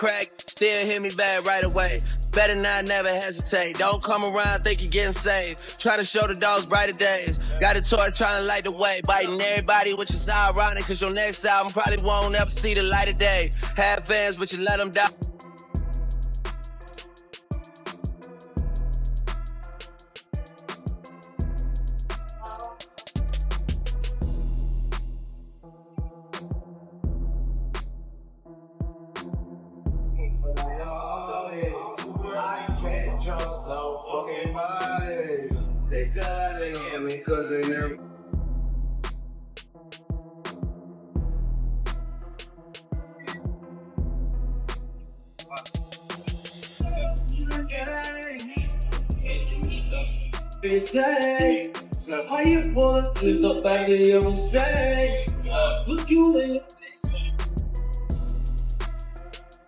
crack, still hit me back right away. Better not never hesitate. Don't come around, think you're getting saved. Trying to show the dogs brighter days. Got a torch trying to light the way. Biting everybody, which is ironic, cause your next album probably won't ever see the light of day. Have fans, but you let them die. Trust no fucking body. They still haven't hit me cause they never. Say, how you wanna lift up back to your mistake? Look you in.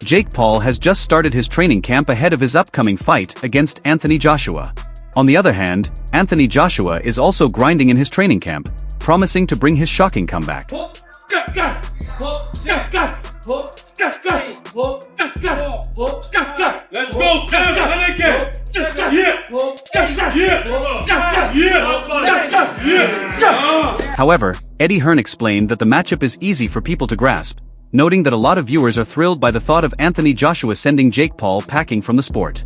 Jake Paul has just started his training camp ahead of his upcoming fight against Anthony Joshua. On the other hand, Anthony Joshua is also grinding in his training camp, promising to bring his shocking comeback. Let's go, However, Eddie Hearn explained that the matchup is easy for people to grasp, noting that a lot of viewers are thrilled by the thought of Anthony Joshua sending Jake Paul packing from the sport.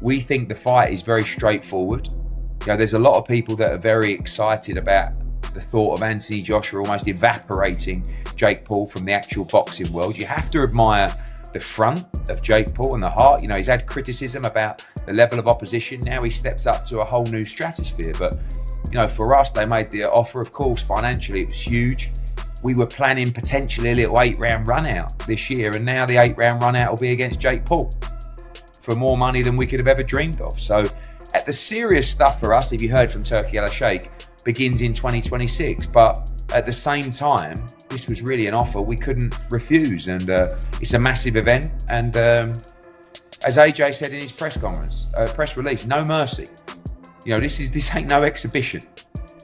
We think the fight is very straightforward. There's a lot of people that are very excited about the thought of Anthony Joshua almost evaporating Jake Paul from the actual boxing world. You have to admire the front of Jake Paul and the heart. He's had criticism about the level of opposition. Now he steps up to a whole new stratosphere. But, for us, they made the offer, of course, financially, it was huge. We were planning potentially a little 8-round run out this year, and now the 8-round run out will be against Jake Paul for more money than we could have ever dreamed of. So at the serious stuff for us, if you heard from Turkey Al Sheikh, begins in 2026. But at the same time, this was really an offer we couldn't refuse, and it's a massive event. And as AJ said in his press release, no mercy. This ain't no exhibition.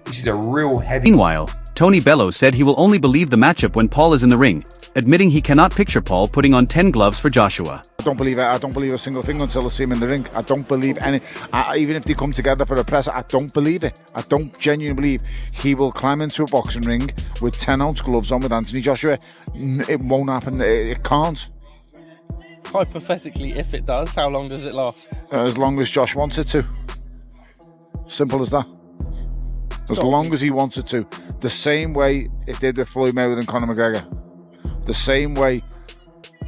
This is a real heavy. Meanwhile, Tony Bello said he will only believe the matchup when Paul is in the ring, admitting he cannot picture Paul putting on 10 gloves for Joshua. I don't believe it. I don't believe a single thing until I see him in the ring. I don't believe any. Even if they come together for a press, I don't believe it. I don't genuinely believe he will climb into a boxing ring with 10-ounce gloves on with Anthony Joshua. It won't happen. It can't. Hypothetically, if it does, how long does it last? As long as Josh wants it to. Simple as that. As long as he wants it to. The same way it did with Floyd Mayweather and Conor McGregor. The same way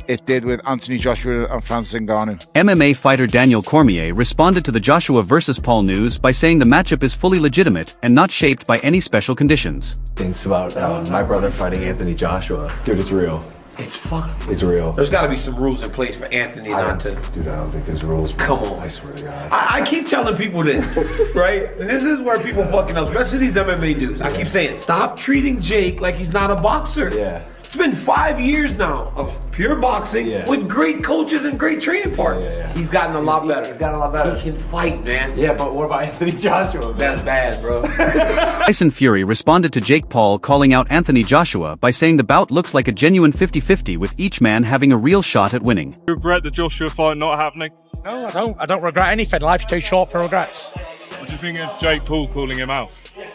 it did with Anthony Joshua and Francis Ngannou. MMA fighter Daniel Cormier responded to the Joshua vs. Paul news by saying the matchup is fully legitimate and not shaped by any special conditions. Thinks about my brother fighting Anthony Joshua. Dude, it's real. It's real. There's got to be some rules in place for Anthony not to. Dude, I don't think there's rules. Come on. I swear to God. I keep telling people this, right? And this is where people fucking up, especially these MMA dudes. I keep saying, stop treating Jake like he's not a boxer. Yeah. It's been 5 years now of pure boxing with great coaches and great training partners. He's gotten a lot better. He's gotten a lot better. He can fight, man. Yeah, but what about Anthony Joshua? Man? That's bad, bro. Tyson Fury responded to Jake Paul calling out Anthony Joshua by saying the bout looks like a genuine 50-50 with each man having a real shot at winning. You regret the Joshua fight not happening? No, I don't. I don't regret anything. Life's too short for regrets. What do you think of Jake Paul calling him out?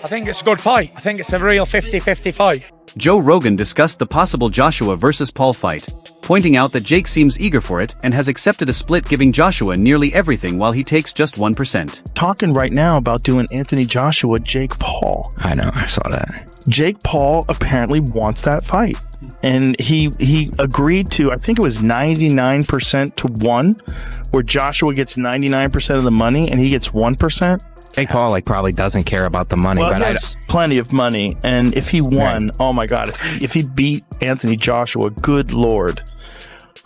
I think it's a good fight. I think it's a real 50-50 fight. Joe Rogan discussed the possible Joshua vs. Paul fight, pointing out that Jake seems eager for it and has accepted a split, giving Joshua nearly everything while he takes just 1%. Talking right now about doing Anthony Joshua, Jake Paul. I know, I saw that. Jake Paul apparently wants that fight. And he agreed to, I think it was 99% to 1, where Joshua gets 99% of the money and he gets 1%. Jake Paul probably doesn't care about the money. Well, but he has plenty of money, and if he won, oh my God, if he beat Anthony Joshua, good Lord.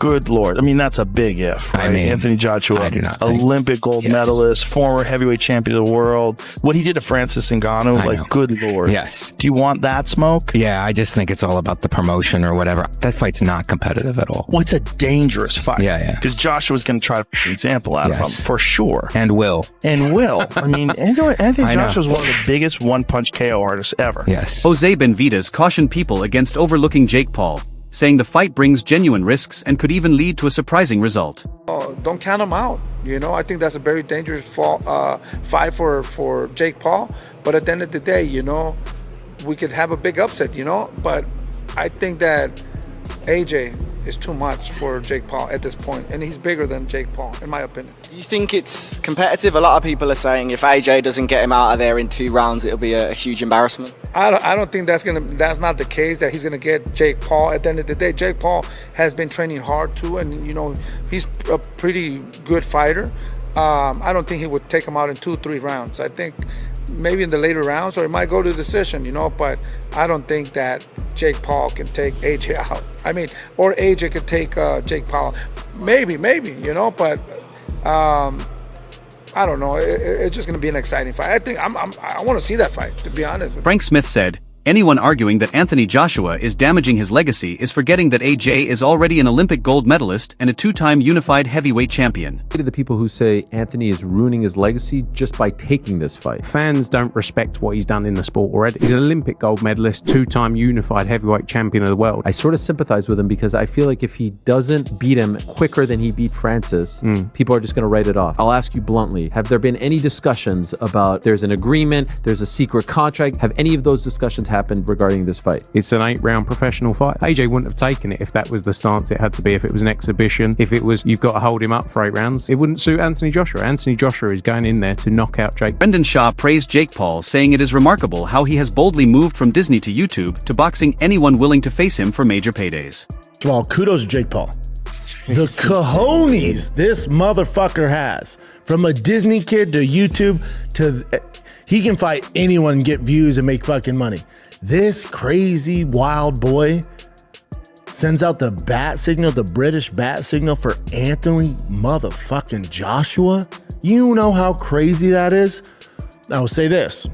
I mean, that's a big if, right? Anthony Joshua, I do not Olympic gold medalist, former heavyweight champion of the world. What he did to Francis Ngannou, good Lord. Yes. Do you want that smoke? Yeah, I just think it's all about the promotion or whatever. That fight's not competitive at all. Well, it's a dangerous fight. Yeah. Because Joshua's going to try to put an example out of him, for sure. And will. I mean, Anthony Joshua's one of the biggest one-punch KO artists ever. Yes. Jose Benavidez cautioned people against overlooking Jake Paul, saying the fight brings genuine risks and could even lead to a surprising result. Don't count him out. I think that's a very dangerous fight for Jake Paul. But at the end of the day, we could have a big upset, But I think that AJ is too much for Jake Paul at this point, and he's bigger than Jake Paul, in my opinion. Do you think it's competitive? A lot of people are saying if AJ doesn't get him out of there in 2 rounds, it'll be a huge embarrassment. I don't think that's not the case, that he's gonna get Jake Paul. At the end of the day, Jake Paul has been training hard too, and he's a pretty good fighter. I don't think he would take him out in 2-3 rounds. I think maybe in the later rounds, or it might go to decision, but I don't think that Jake Paul can take AJ out. Or AJ could take Jake Paul. Maybe, but I don't know. It's just going to be an exciting fight. I think I want to see that fight, to be honest with you. Frank Smith said, anyone arguing that Anthony Joshua is damaging his legacy is forgetting that AJ is already an Olympic gold medalist and a 2-time unified heavyweight champion. To the people who say Anthony is ruining his legacy just by taking this fight. Fans don't respect what he's done in the sport already. He's an Olympic gold medalist, 2-time unified heavyweight champion of the world. I sort of sympathize with him because I feel like if he doesn't beat him quicker than he beat Francis, people are just going to write it off. I'll ask you bluntly, have there been any discussions about there's an agreement, there's a secret contract? Have any of those discussions happened regarding this fight? It's an 8-round professional fight. AJ wouldn't have taken it if that was the stance it had to be, if it was an exhibition, if it was you've got to hold him up for 8 rounds. It wouldn't suit Anthony Joshua. Anthony Joshua is going in there to knock out Jake. Brendan Shaw praised Jake Paul, saying it is remarkable how he has boldly moved from Disney to YouTube to boxing anyone willing to face him for major paydays. Well, kudos to Jake Paul. The cojones this motherfucker has. From a Disney kid to YouTube to... He can fight anyone and get views and make fucking money. This crazy wild boy sends out the bat signal, the British bat signal for Anthony motherfucking Joshua. You know how crazy that is? I will say this.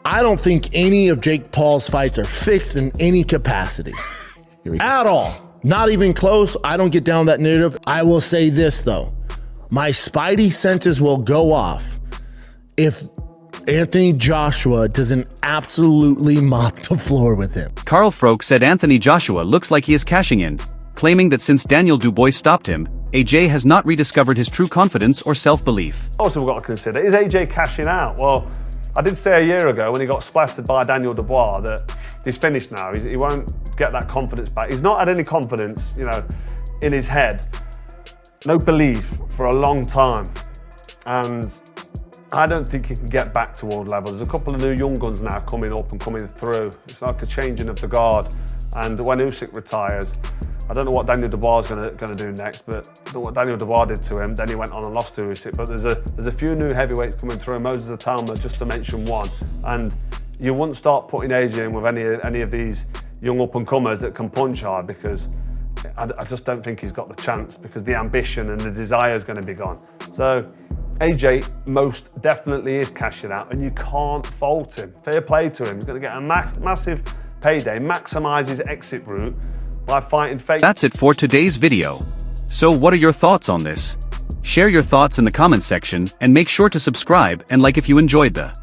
I don't think any of Jake Paul's fights are fixed in any capacity. At all. Not even close. I don't get down that narrative. I will say this though. My spidey senses will go off if Anthony Joshua doesn't absolutely mop the floor with him. Carl Froke said Anthony Joshua looks like he is cashing in, claiming that since Daniel Dubois stopped him, AJ has not rediscovered his true confidence or self-belief. Also we've got to consider, is AJ cashing out? Well, I did say a year ago when he got splattered by Daniel Dubois that he's finished now. He won't get that confidence back. He's not had any confidence, in his head. No belief for a long time. And I don't think he can get back to world level. There's a couple of new young guns now coming up and coming through. It's like a changing of the guard. And when Usyk retires, I don't know what Daniel Dubois is going to do next, but what Daniel Dubois did to him, then he went on and lost to Usyk. But there's a few new heavyweights coming through, Moses Atalma, just to mention one. And you wouldn't start putting AJ in with any of these young up-and-comers that can punch hard, because I just don't think he's got the chance, because the ambition and the desire is going to be gone. So AJ most definitely is cashing out, and you can't fault him. Fair play to him. He's going to get a massive payday, maximise his exit route by fighting fake. That's it for today's video. So what are your thoughts on this? Share your thoughts in the comment section and make sure to subscribe and like if you enjoyed the